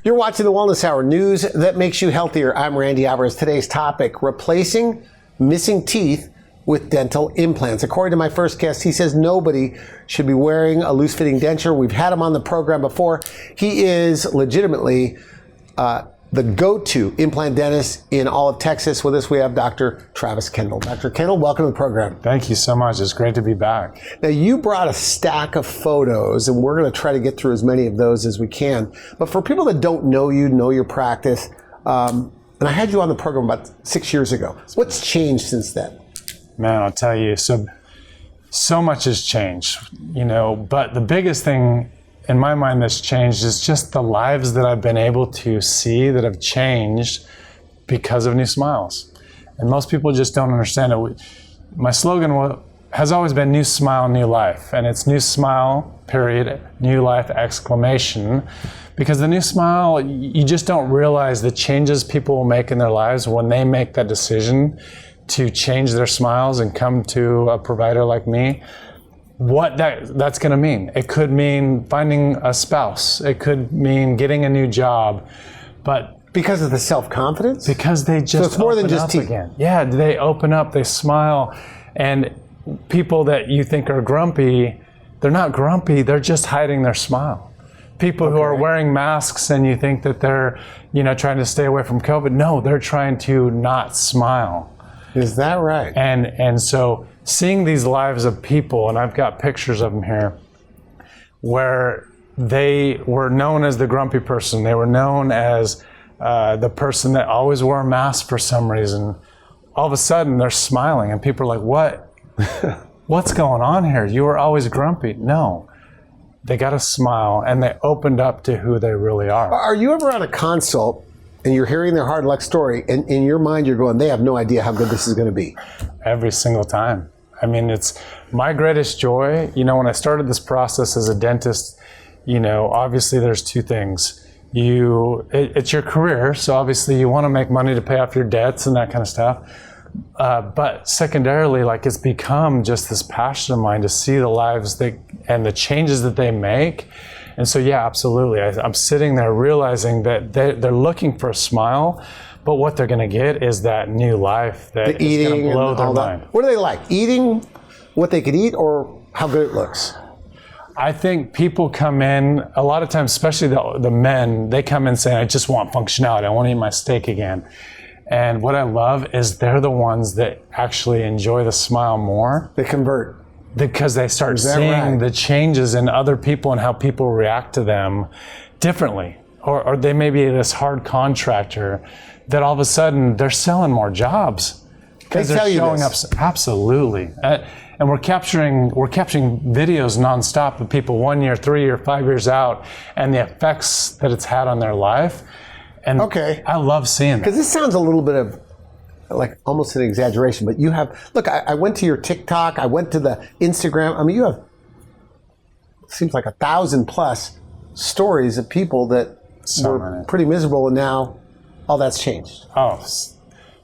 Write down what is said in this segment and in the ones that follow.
You're watching the Wellness Hour, news that makes you healthier. I'm Randy Alvarez. Today's topic, replacing missing teeth with dental implants. According to my first guest, he says nobody should be wearing a loose-fitting denture. We've had him on the program before. He is legitimately the go-to implant dentist in all of Texas. With us, we have Dr. Travis Kendall. Dr. Kendall, welcome to the program. Thank you so much. It's great to be back. Now, you brought a stack of photos, and we're going to try to get through as many of those as we can. But for people that don't know you, know your practice, and I had you on the program about 6 years ago. What's changed since then? Man, I'll tell you, so much has changed, but the biggest thing in my mind that's changed is just the lives that I've been able to see that have changed because of new smiles. And most people just don't understand it. My slogan has always been new smile, new life. And it's new smile, period, new life, exclamation. Because the new smile, you just don't realize the changes people will make in their lives when they make that decision to change their smiles and come to a provider like me. What that's going to mean. It could mean finding a spouse. It could mean getting a new job. But because of the self-confidence? Because they just so it's more than just teeth. Again. Yeah, they open up, they smile, and people that you think are grumpy, they're not grumpy, they're just hiding their smile. People who are wearing masks and you think that they're, trying to stay away from COVID, no, they're trying to not smile. Is that right? And so seeing these lives of people, and I've got pictures of them here, where they were known as the grumpy person. They were known as the person that always wore a mask for some reason. All of a sudden, they're smiling, and people are like, what? What's going on here? You were always grumpy. No. They got a smile, and they opened up to who they really are. Are you ever on a consult, and you're hearing their hard luck story, and in your mind, you're going, they have no idea how good this is going to be? Every single time. I mean, it's my greatest joy. When I started this process as a dentist, obviously there's two things. It's your career, so obviously you want to make money to pay off your debts and that kind of stuff. But secondarily, it's become just this passion of mine to see the lives and the changes that they make. And so, yeah, absolutely. I'm sitting there realizing that they're looking for a smile, but what they're going to get is that new life that is going to blow their mind. What do they like? Eating what they could eat or how good it looks? I think people come in, a lot of times, especially the men, they come in saying, I just want functionality. I want to eat my steak again. And what I love is they're the ones that actually enjoy the smile more. They convert. Because they start seeing the changes in other people and how people react to them differently. Or they may be this hard contractor that all of a sudden they're selling more jobs. Because they're showing up. Absolutely. And we're capturing videos nonstop of people 1 year, 3 year, 5 years out and the effects that it's had on their life. And I love seeing that. Because this sounds a little bit of almost an exaggeration, but you have, look, I went to your TikTok, I went to the Instagram. I mean, you have, seems like 1,000+ stories of people that were pretty miserable, and now all that's changed. Oh,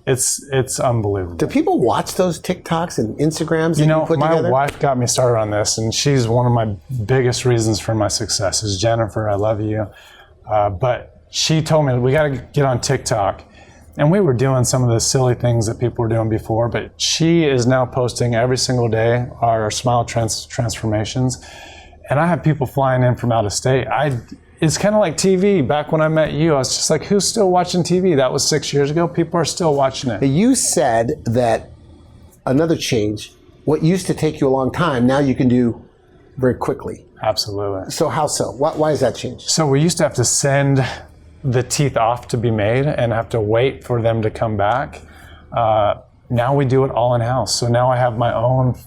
it's unbelievable. Do people watch those TikToks and Instagrams that you put my together? Wife got me started on this, and she's one of my biggest reasons for my success is Jennifer, I love you. But she told me, we got to get on TikTok. And we were doing some of the silly things that people were doing before, but she is now posting every single day our smile transformations. And I have people flying in from out of state. It's kind of like TV. Back when I met you, I was just like, who's still watching TV? That was 6 years ago. People are still watching it. You said that another change, what used to take you a long time, now you can do very quickly. Absolutely. So how so? Why has that changed? So we used to have to send the teeth off to be made and have to wait for them to come back. Now we do it all in-house. So now I have my own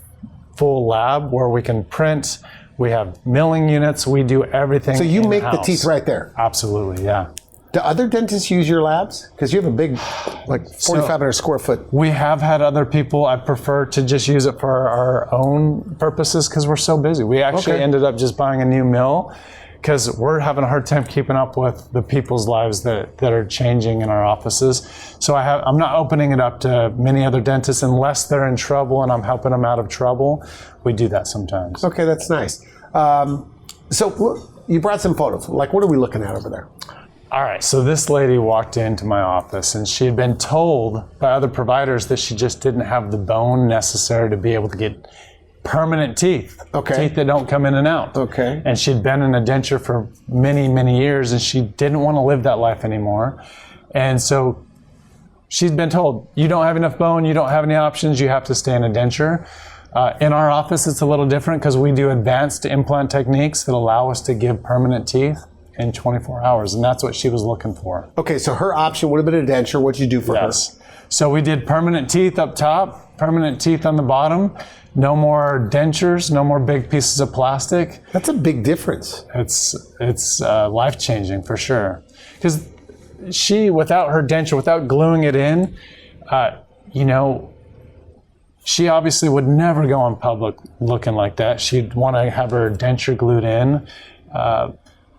full lab where we can print. We have milling units. We do everything. So you make the teeth right there? Absolutely, yeah. Do other dentists use your labs? Because you have a big, 4,500 square foot. We have had other people. I prefer to just use it for our own purposes because we're so busy. We actually ended up just buying a new mill because we're having a hard time keeping up with the people's lives that are changing in our offices. So I'm not opening it up to many other dentists unless they're in trouble and I'm helping them out of trouble. We do that sometimes. Okay, that's nice. So you brought some photos. What are we looking at over there? All right, so this lady walked into my office and she had been told by other providers that she just didn't have the bone necessary to be able to get permanent teeth. Okay. Teeth that don't come in and out. Okay. And she'd been in a denture for many, many years and she didn't want to live that life anymore. And so she'd been told, you don't have enough bone, you don't have any options, you have to stay in a denture. In our office, it's a little different because we do advanced implant techniques that allow us to give permanent teeth in 24 hours, and that's what she was looking for. Okay, so her option would have been a denture. What'd you do for her? So we did permanent teeth up top, permanent teeth on the bottom, no more dentures, no more big pieces of plastic. That's a big difference. It's life-changing for sure. Because she, without her denture, without gluing it in, she obviously would never go in public looking like that. She'd want to have her denture glued in.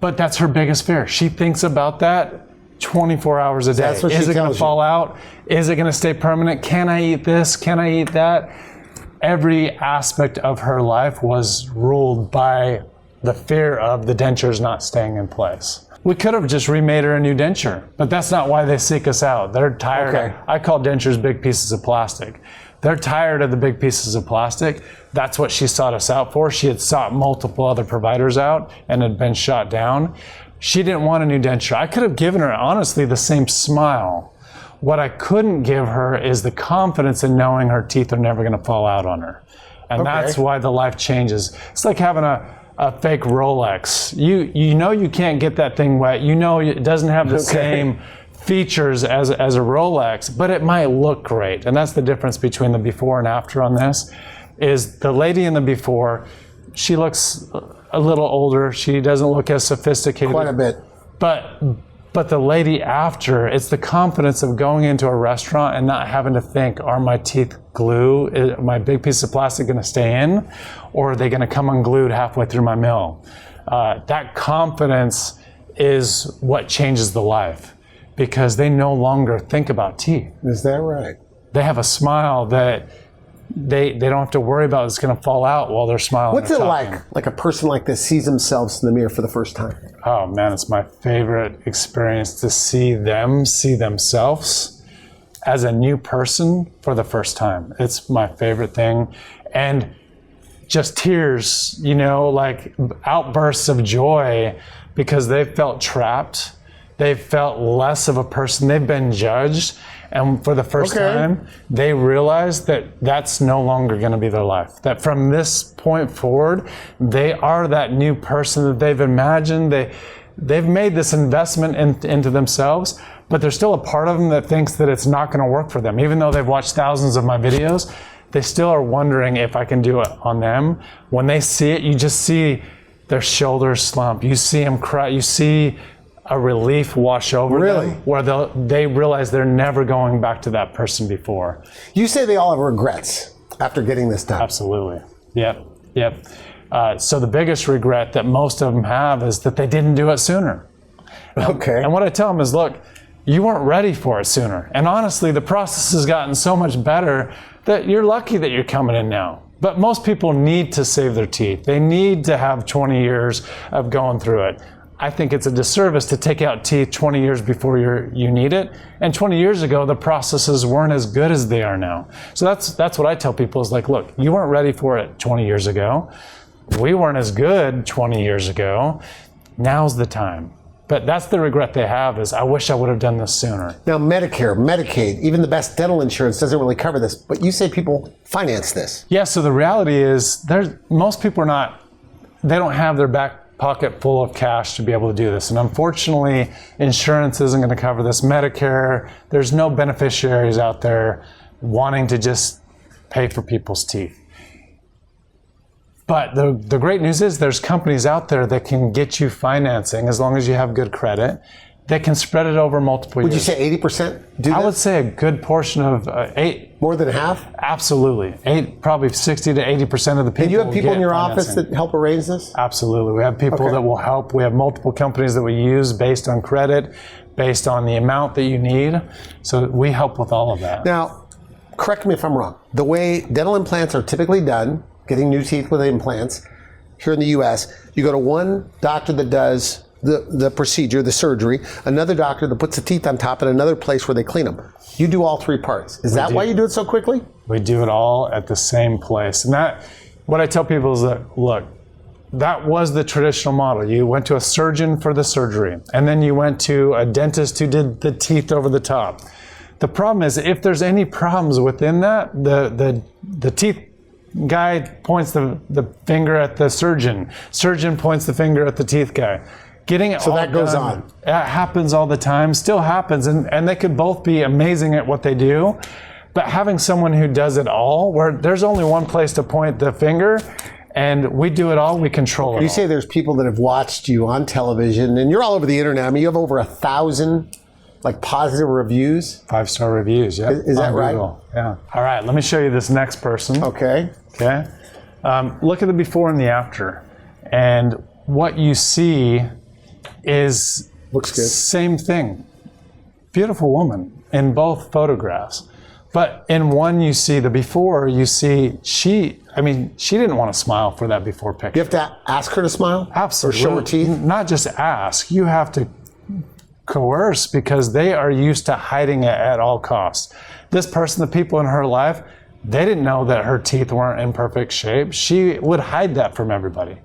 But that's her biggest fear. She thinks about that 24 hours a day. That's what Is it going to fall out? Is it going to stay permanent? Can I eat this? Can I eat that? Every aspect of her life was ruled by the fear of the dentures not staying in place. We could have just remade her a new denture, but that's not why they seek us out. They're tired. Okay. I call dentures big pieces of plastic. They're tired of the big pieces of plastic. That's what she sought us out for. She had sought multiple other providers out and had been shot down. She didn't want a new denture. I could have given her, honestly, the same smile. What I couldn't give her is the confidence in knowing her teeth are never going to fall out on her. And that's why the life changes. It's like having a fake Rolex. You know you can't get that thing wet. You know it doesn't have the same features as a Rolex, but it might look great. And that's the difference between the before and after on this, is the lady in the before, she looks a little older. She doesn't look as sophisticated. Quite a bit. But the lady after, it's the confidence of going into a restaurant and not having to think, are my teeth glue? Is my big piece of plastic going to stay in? Or are they going to come unglued halfway through my meal? That confidence is what changes the life, because they no longer think about teeth. Is that right? They have a smile that they don't have to worry about it's going to fall out while they're smiling. What's it like a person like this sees themselves in the mirror for the first time? Oh man, it's my favorite experience to see them see themselves as a new person for the first time. It's my favorite thing. And just tears, like outbursts of joy, because they've felt trapped. They've felt less of a person. They've been judged. And for the first time, they realize that that's no longer going to be their life. That from this point forward, they are that new person that they've imagined. They've made this investment into themselves, but there's still a part of them that thinks that it's not going to work for them. Even though they've watched thousands of my videos, they still are wondering if I can do it on them. When they see it, you just see their shoulders slump. You see them cry. You see a relief wash over them, where they realize they're never going back to that person before. You say they all have regrets after getting this done. Absolutely. Yep. So the biggest regret that most of them have is that they didn't do it sooner. Okay. And what I tell them is, look, you weren't ready for it sooner. And honestly, the process has gotten so much better that you're lucky that you're coming in now. But most people need to save their teeth. They need to have 20 years of going through it. I think it's a disservice to take out teeth 20 years before you need it. And 20 years ago, the processes weren't as good as they are now. So that's what I tell people is like, look, you weren't ready for it 20 years ago. We weren't as good 20 years ago. Now's the time. But that's the regret they have, is I wish I would have done this sooner. Now, Medicare, Medicaid, even the best dental insurance doesn't really cover this, but you say people finance this. Yeah, so the reality is most people they don't have their back pocket full of cash to be able to do this. And unfortunately, insurance isn't going to cover this. Medicare, there's no beneficiaries out there wanting to just pay for people's teeth. But the great news is there's companies out there that can get you financing as long as you have good credit. They can spread it over multiple years. Would you say 80% do I this? would say a good portion of 8. More than half? Absolutely. 8, probably 60 to 80% of the people. And you have people in your financing. office that help arrange this? Absolutely. We have people that will help. We have multiple companies that we use based on credit, based on the amount that you need. So we help with all of that. Now, correct me if I'm wrong. The way dental implants are typically done, getting new teeth with implants, here in the U.S., you go to one doctor that does the procedure, the surgery, another doctor that puts the teeth on top, and another place where they clean them. You do all 3 parts. Is that why you do it so quickly? We do it all at the same place. And what I tell people is that, look, that was the traditional model. You went to a surgeon for the surgery, and then you went to a dentist who did the teeth over the top. The problem is, if there's any problems within that, the teeth guy points the finger at the surgeon. Surgeon points the finger at the teeth guy. Getting it so all that goes done, on. It happens all the time, still happens, and they could both be amazing at what they do, but having someone who does it all, where there's only one place to point the finger, and we do it all, we control it all. You say there's people that have watched you on television, and you're all over the internet. I mean, you have over 1,000 positive reviews. 5-star reviews, yeah. Is that right? Google. Yeah. All right, let me show you this next person. Okay. Okay. Look at the before and the after. And what you see is looks good. Same thing. Beautiful woman in both photographs. But in one you see the before, you see she didn't want to smile for that before picture. You have to ask her to smile? Absolutely. Or show her teeth? Not just ask, you have to coerce, because they are used to hiding it at all costs. This person, the people in her life, they didn't know that her teeth weren't in perfect shape. She would hide that from everybody.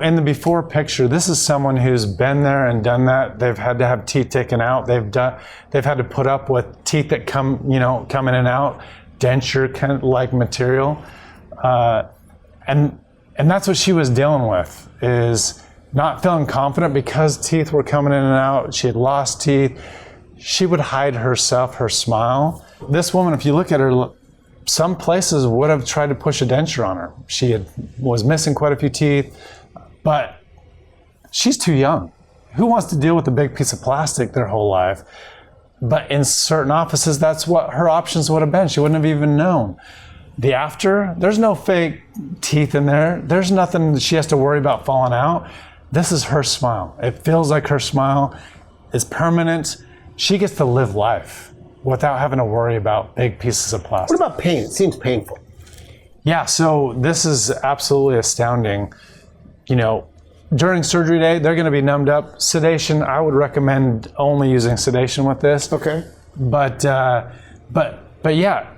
In the before picture, this is someone who's been there and done that. They've had to have teeth taken out. They've had to put up with teeth that come in and out, denture kind of like material. And that's what she was dealing with, is not feeling confident because teeth were coming in and out. She had lost teeth. She would hide herself, her smile. This woman, if you look at her, some places would have tried to push a denture on her. She was missing quite a few teeth, but she's too young. Who wants to deal with a big piece of plastic their whole life? But in certain offices, that's what her options would have been. She wouldn't have even known. The after, there's no fake teeth in there. There's nothing that she has to worry about falling out. This is her smile. It feels like her smile is permanent. She gets to live life without having to worry about big pieces of plastic. What about pain? It seems painful. Yeah, so this is absolutely astounding. During surgery day, they're going to be numbed up. Sedation, I would recommend only using sedation with this. Okay. But yeah,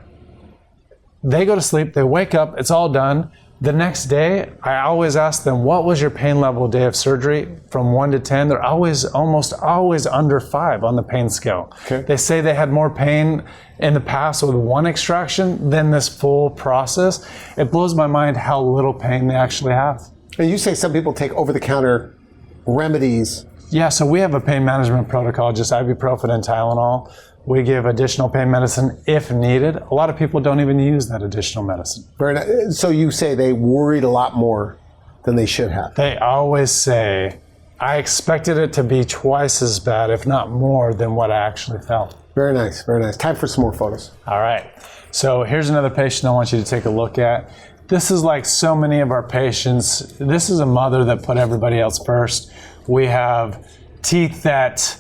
they go to sleep, they wake up, it's all done. The next day, I always ask them, what was your pain level day of surgery? From 1 to 10, they're almost always under 5 on the pain scale. Okay. They say they had more pain in the past with one extraction than this full process. It blows my mind how little pain they actually have. And you say some people take over-the-counter remedies. Yeah, so we have a pain management protocol, just ibuprofen and Tylenol. We give additional pain medicine if needed. A lot of people don't even use that additional medicine. Very nice. So you say they worried a lot more than they should have. They always say, I expected it to be twice as bad, if not more, than what I actually felt. Very nice, very nice. Time for some more photos. All right. So here's another patient I want you to take a look at. This is like so many of our patients. This is a mother that put everybody else first. We have teeth that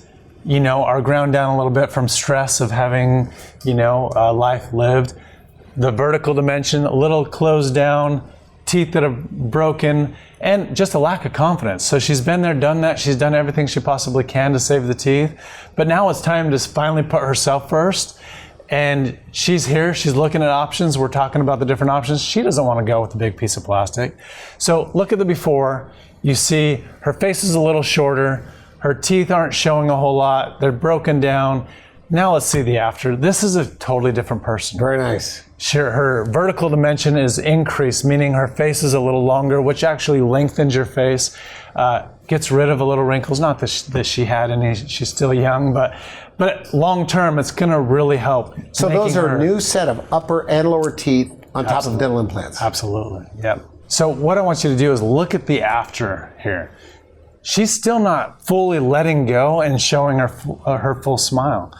are ground down a little bit from stress of having, life lived. The vertical dimension, a little closed down, teeth that are broken, and just a lack of confidence. So she's been there, done that. She's done everything she possibly can to save the teeth. But now it's time to finally put herself first. And she's here, she's looking at options. We're talking about the different options. She doesn't want to go with the big piece of plastic. So look at the before. You see her face is a little shorter. Her teeth aren't showing a whole lot. They're broken down. Now let's see the after. This is a totally different person. Very nice. Her vertical dimension is increased, meaning her face is a little longer, which actually lengthens your face, gets rid of a little wrinkles. Not that she had any, she's still young, but long term, it's going to really help. So those are a new set of upper and lower teeth on top of dental implants. Absolutely, yep. So what I want you to do is look at the after here. She's still not fully letting go and showing her full smile.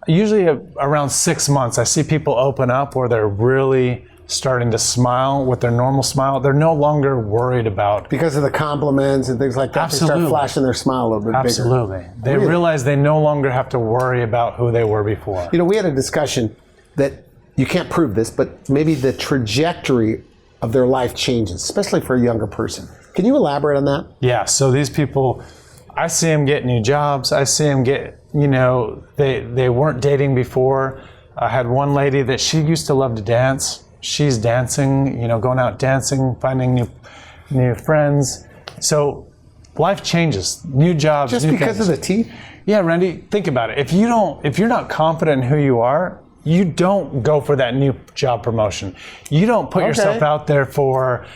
Usually around 6 months, I see people open up where they're really starting to smile with their normal smile. They're no longer worried about... Because of the compliments and things like that, Absolutely. They start flashing their smile a little bit Absolutely. bigger. They realize they no longer have to worry about who they were before. We had a discussion that you can't prove this, but maybe the trajectory of their life changes, especially for a younger person. Can you elaborate on that? Yeah, so these people, I see them get new jobs. I see them get, they weren't dating before. I had one lady that she used to love to dance. She's dancing, going out dancing, finding new friends. So life changes, new jobs. Just because of the teeth? Yeah, Randy, think about it. If you're not confident in who you are, you don't go for that new job promotion. You don't put yourself out there for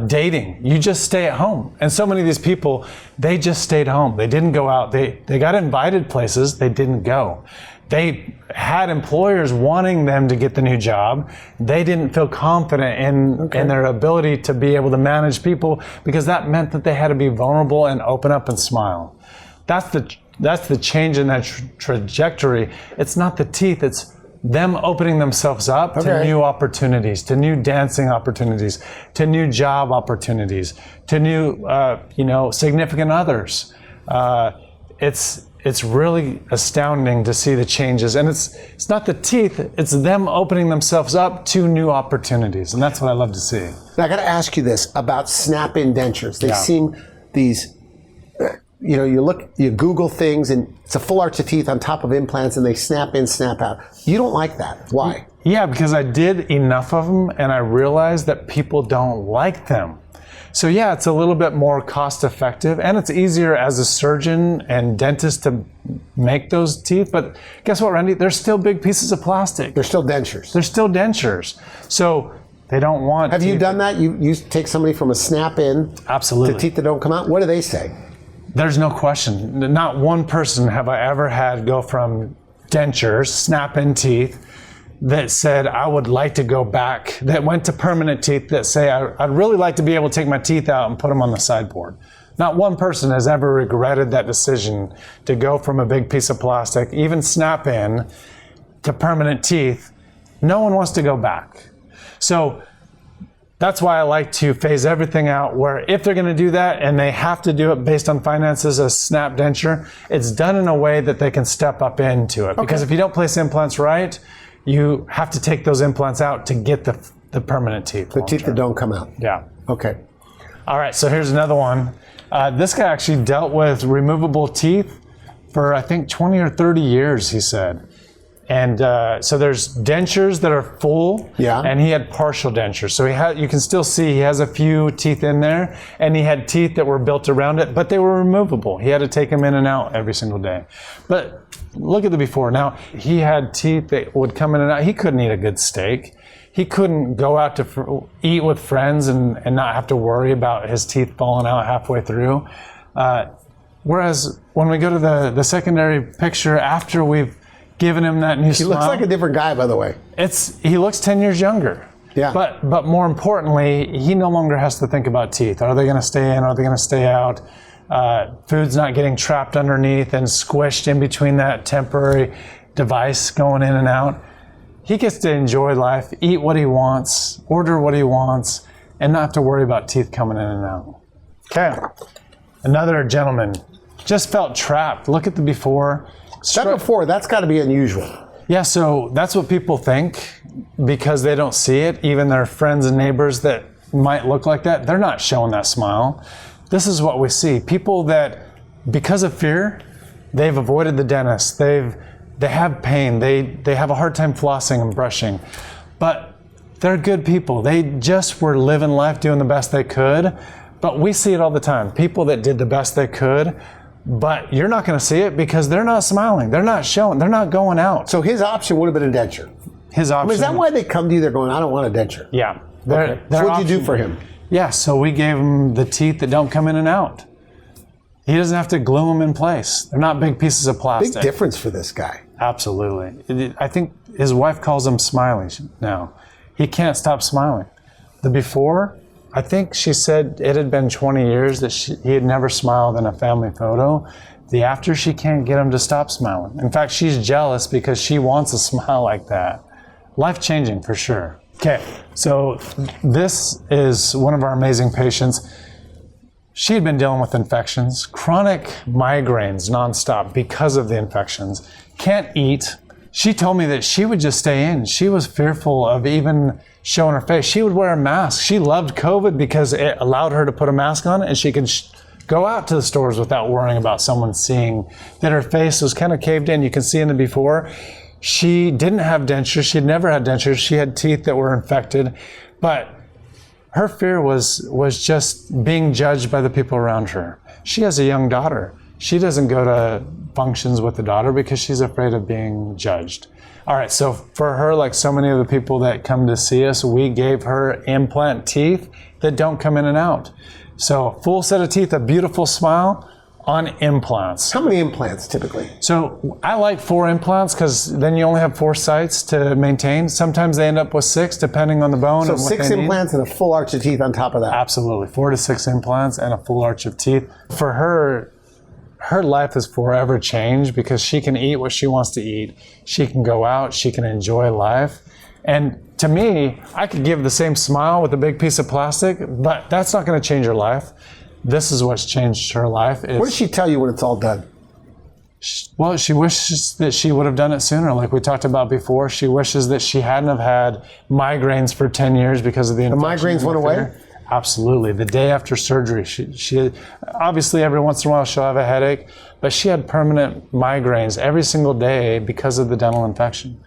dating. You just stay at home. And so many of these people, they just stayed home. They didn't go out. They got invited places. They didn't go. They had employers wanting them to get the new job. They didn't feel confident in their ability to be able to manage people, because that meant that they had to be vulnerable and open up and smile. That's the change in that trajectory. It's not the teeth. It's them opening themselves up to new opportunities, to new dancing opportunities, to new job opportunities, to new, significant others. It's really astounding to see the changes. And it's not the teeth, it's them opening themselves up to new opportunities. And that's what I love to see. Now, I got to ask you this about snap-in dentures. They seem these, you Google things and it's a full arch of teeth on top of implants and they snap in, snap out. You don't like that. Why? Yeah, because I did enough of them and I realized that people don't like them. So yeah, it's a little bit more cost effective and it's easier as a surgeon and dentist to make those teeth. But guess what, Randy? They're still big pieces of plastic. They're still dentures. They're still dentures. So they don't want Have you done that? You take somebody from a snap-in Absolutely. to teeth that don't come out? What do they say? There's no question. Not one person have I ever had go from dentures, snap-in teeth, that said, I would like to go back, that went to permanent teeth, that say, I'd really like to be able to take my teeth out and put them on the sideboard. Not one person has ever regretted that decision to go from a big piece of plastic, even snap-in, to permanent teeth. No one wants to go back. So that's why I like to phase everything out, where if they're going to do that and they have to do it based on finances, a snap denture, it's done in a way that they can step up into it. Because if you don't place implants right, you have to take those implants out to get the permanent teeth. The teeth that don't come out. Yeah. Okay. All right, so here's another one. This guy actually dealt with removable teeth for, I think, 20 or 30 years, he said. And so there's dentures that are full, and he had partial dentures. So you can still see he has a few teeth in there, and he had teeth that were built around it, but they were removable. He had to take them in and out every single day. But look at the before. Now, he had teeth that would come in and out. He couldn't eat a good steak. He couldn't go out to eat with friends and not have to worry about his teeth falling out halfway through. Whereas when we go to the secondary picture after we've given him that new smile. He looks like a different guy, by the way. He looks 10 years younger. Yeah. But more importantly, he no longer has to think about teeth. Are they going to stay in? Are they going to stay out? Food's not getting trapped underneath and squished in between that temporary device going in and out. He gets to enjoy life, eat what he wants, order what he wants, and not have to worry about teeth coming in and out. Okay. Another gentleman just felt trapped. Look at the before. That before, that's got to be unusual. Yeah, so that's what people think because they don't see it. Even their friends and neighbors that might look like that, they're not showing that smile. This is what we see. People that, because of fear, they've avoided the dentist. They have pain. They have a hard time flossing and brushing. But they're good people. They just were living life doing the best they could. But we see it all the time. People that did the best they could, but you're not going to see it because they're not smiling. They're not showing. They're not going out. So his option would have been a denture. His option. Is that why they come to you? They're going, I don't want a denture. Yeah. So what'd you do for him? Yeah, so we gave him the teeth that don't come in and out. He doesn't have to glue them in place. They're not big pieces of plastic. Big difference for this guy. Absolutely. I think his wife calls him Smiley now. He can't stop smiling. The before, I think she said it had been 20 years that he had never smiled in a family photo. The after, she can't get him to stop smiling. In fact, she's jealous because she wants a smile like that. Life-changing for sure. Okay, so this is one of our amazing patients. She had been dealing with infections, chronic migraines nonstop because of the infections, can't eat. She told me that she would just stay in. She was fearful of even showing her face. She would wear a mask. She loved COVID because it allowed her to put a mask on and she could go out to the stores without worrying about someone seeing that her face was kind of caved in. You can see in the before. She didn't have dentures. She had never had dentures. She had teeth that were infected. But her fear was just being judged by the people around her. She has a young daughter. She doesn't go to functions with the daughter because she's afraid of being judged. All right, so for her, like so many of the people that come to see us, we gave her implant teeth that don't come in and out. So full set of teeth, a beautiful smile on implants. How many implants typically? So I like 4 implants because then you only have 4 sites to maintain. Sometimes they end up with 6 depending on the bone. So and what 6 they need. implants and a full arch of teeth on top of that. Absolutely, 4 to 6 implants and a full arch of teeth. For her life is forever changed because she can eat what she wants to eat. She can go out, she can enjoy life. And to me, I could give the same smile with a big piece of plastic, but that's not going to change her life. This is what's changed her life. What does she tell you when it's all done? Well, she wishes that she would have done it sooner, like we talked about before. She wishes that she hadn't have had migraines for 10 years because of the infection. The migraines went away? Absolutely. The day after surgery, she obviously every once in a while she'll have a headache, but she had permanent migraines every single day because of the dental infection.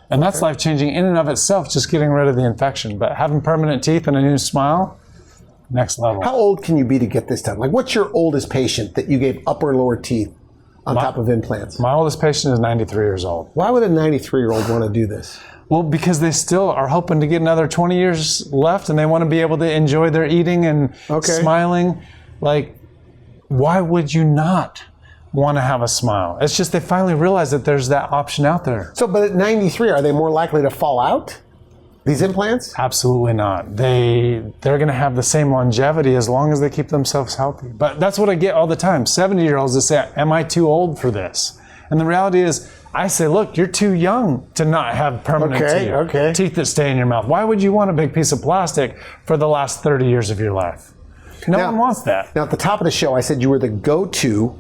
And that's life-changing in and of itself, just getting rid of the infection. But having permanent teeth and a new smile, next level. How old can you be to get this done? Like, what's your oldest patient that you gave upper and lower teeth on top of implants? My oldest patient is 93 years old. Why would a 93-year-old want to do this? Well, because they still are hoping to get another 20 years left and they want to be able to enjoy their eating and smiling. Like, why would you not want to have a smile? It's just they finally realize that there's that option out there. So, but at 93, are they more likely to fall out, these implants? Absolutely not. They're going to have the same longevity as long as they keep themselves healthy. But that's what I get all the time. 70-year-olds that say, am I too old for this? And the reality is, I say, look, you're too young to not have permanent teeth. Teeth that stay in your mouth. Why would you want a big piece of plastic for the last 30 years of your life? No one wants that. Now, at the top of the show, I said you were the go-to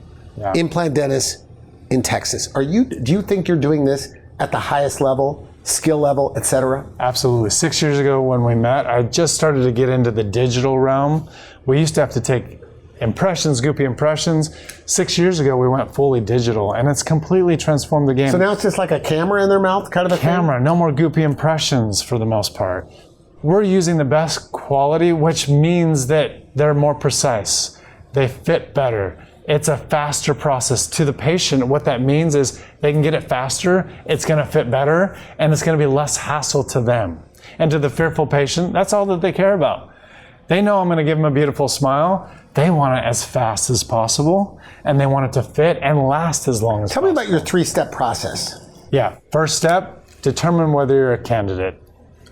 implant dentist in Texas. Do you think you're doing this at the highest level, skill level, etc.? Absolutely. 6 years ago when we met, I just started to get into the digital realm. We used to have to take impressions, goopy impressions. 6 years ago, we went fully digital, and it's completely transformed the game. So now it's just like a camera in their mouth, kind of a camera. No more goopy impressions for the most part. We're using the best quality, which means that they're more precise. They fit better. It's a faster process to the patient. What that means is they can get it faster, it's going to fit better, and it's going to be less hassle to them. And to the fearful patient, that's all that they care about. They know I'm going to give them a beautiful smile. They want it as fast as possible, and they want it to fit and last as long as possible. Tell me about your 3-step process. Yeah. First step, determine whether you're a candidate.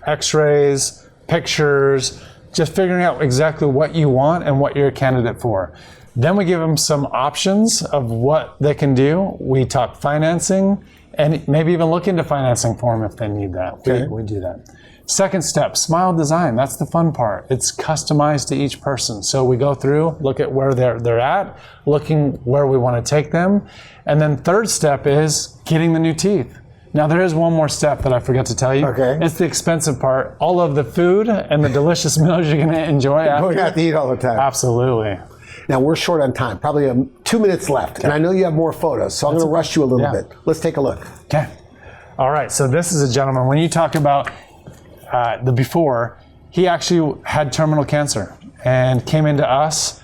X-rays, pictures, just figuring out exactly what you want and what you're a candidate for. Then we give them some options of what they can do. We talk financing and maybe even look into financing for them if they need that. Okay. We do that. Second step, smile design. That's the fun part. It's customized to each person. So we go through, look at where they're at, looking where we want to take them. And then third step is getting the new teeth. Now there is one more step that I forgot to tell you. Okay. It's the expensive part. All of the food and the delicious meals you're going to enjoy after. We have to eat all the time. Absolutely. Now we're short on time, probably 2 minutes left. And I know you have more photos, so I'm going to rush you a little bit. Let's take a look. Okay. All right, so this is a gentleman. When you talk about the before, he actually had terminal cancer and came into us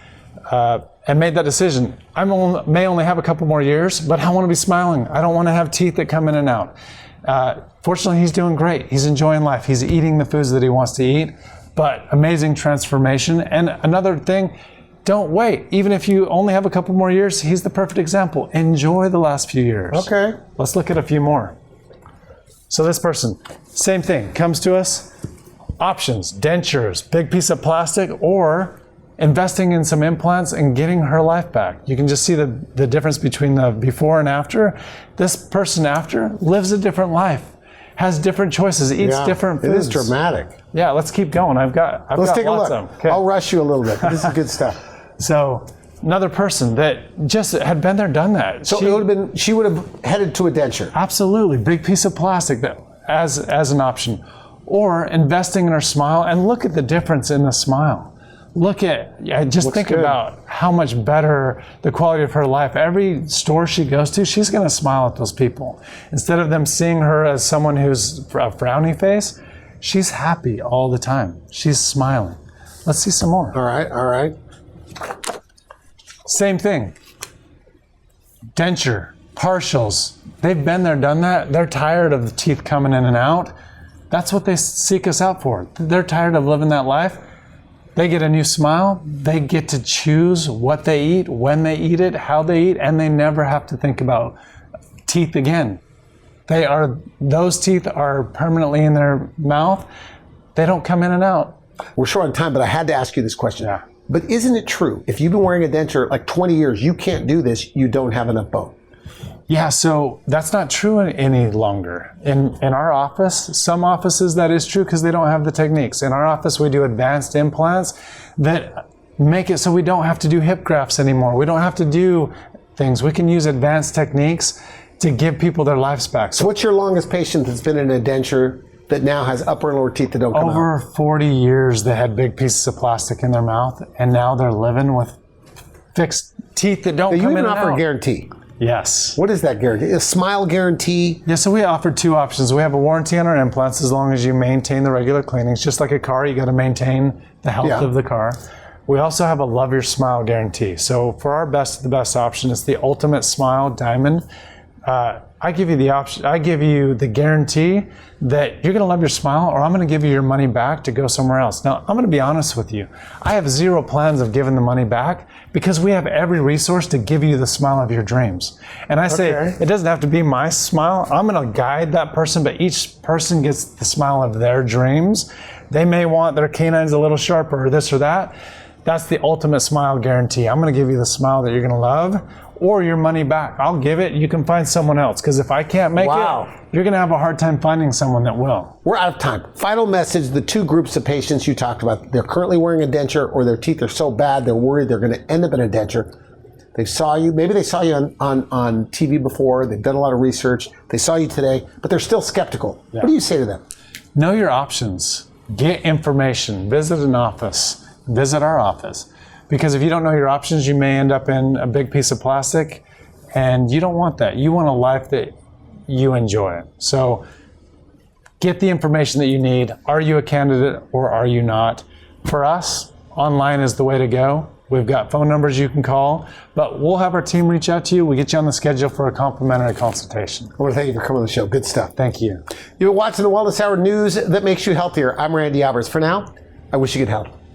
and made that decision. May only have a couple more years, but I want to be smiling. I don't want to have teeth that come in and out. Fortunately, he's doing great. He's enjoying life. He's eating the foods that he wants to eat, but amazing transformation. And another thing, don't wait. Even if you only have a couple more years, he's the perfect example. Enjoy the last few years. Okay. Let's look at a few more. So this person, same thing, comes to us, options, dentures, big piece of plastic, or investing in some implants and getting her life back. You can just see the difference between the before and after. This person after lives a different life, has different choices, eats different foods. It is dramatic. Yeah, let's keep going. I've got Let's take a lots look. of them. Okay. I'll rush you a little bit. This is good stuff. So another person that just had been there, done that. So she would have headed to a denture. Absolutely, big piece of plastic that as an option, or investing in her smile, and look at the difference in the smile. look at, just think good. about how much better the quality of her life. Every store she goes to, she's going to smile at those people. Instead of them seeing her as someone who's a frowny face, she's happy all the time. She's smiling. Let's see some more. All right, all right. Same thing. Denture, partials. They've been there, done that. They're tired of the teeth coming in and out. That's what they seek us out for. They're tired of living that life. They get a new smile. They get to choose what they eat, when they eat it, how they eat, and they never have to think about teeth again. Those teeth are permanently in their mouth. They don't come in and out. We're short on time, but I had to ask you this question. Yeah. But isn't it true, if you've been wearing a denture like 20 years, you can't do this, you don't have enough bone? Yeah, so that's not true any longer. In our office, some offices that is true because they don't have the techniques. In our office, we do advanced implants that make it so we don't have to do hip grafts anymore. We don't have to do things. We can use advanced techniques to give people their lives back. So what's your longest patient that's been in a denture that now has upper and lower teeth that don't come out? Over 40 years, they had big pieces of plastic in their mouth, and now they're living with fixed teeth that don't come in and out. You even offer a guarantee. Yes. What is that guarantee? A smile guarantee? Yeah, so we offer two options. We have a warranty on our implants as long as you maintain the regular cleanings. Just like a car, you got to maintain the health of the car. We also have a love your smile guarantee. So for our the best option, it's the ultimate smile diamond. I give you the option. I give you the guarantee that you're going to love your smile, or I'm going to give you your money back to go somewhere else. Now, I'm going to be honest with you. I have zero plans of giving the money back because we have every resource to give you the smile of your dreams. And I say it doesn't have to be my smile. I'm going to guide that person, but each person gets the smile of their dreams. They may want their canines a little sharper or this or that. That's the ultimate smile guarantee. I'm going to give you the smile that you're going to love, or your money back. I'll give it. You can find someone else. Because if I can't make it, you're going to have a hard time finding someone that will. We're out of time. Final message, the two groups of patients you talked about, they're currently wearing a denture or their teeth are so bad they're worried they're going to end up in a denture. They saw you, maybe they saw you on TV before, they've done a lot of research, they saw you today, but they're still skeptical. Yeah. What do you say to them? Know your options. Get information. Visit an office. Visit our office. Because if you don't know your options, you may end up in a big piece of plastic, and you don't want that. You want a life that you enjoy. So get the information that you need. Are you a candidate or are you not? For us, online is the way to go. We've got phone numbers you can call, but we'll have our team reach out to you. We get you on the schedule for a complimentary consultation. I want to thank you for coming on the show. Good stuff. Thank you. You're watching the Wellness Hour, news that makes you healthier. I'm Randy Alvarez. For now, I wish you good health.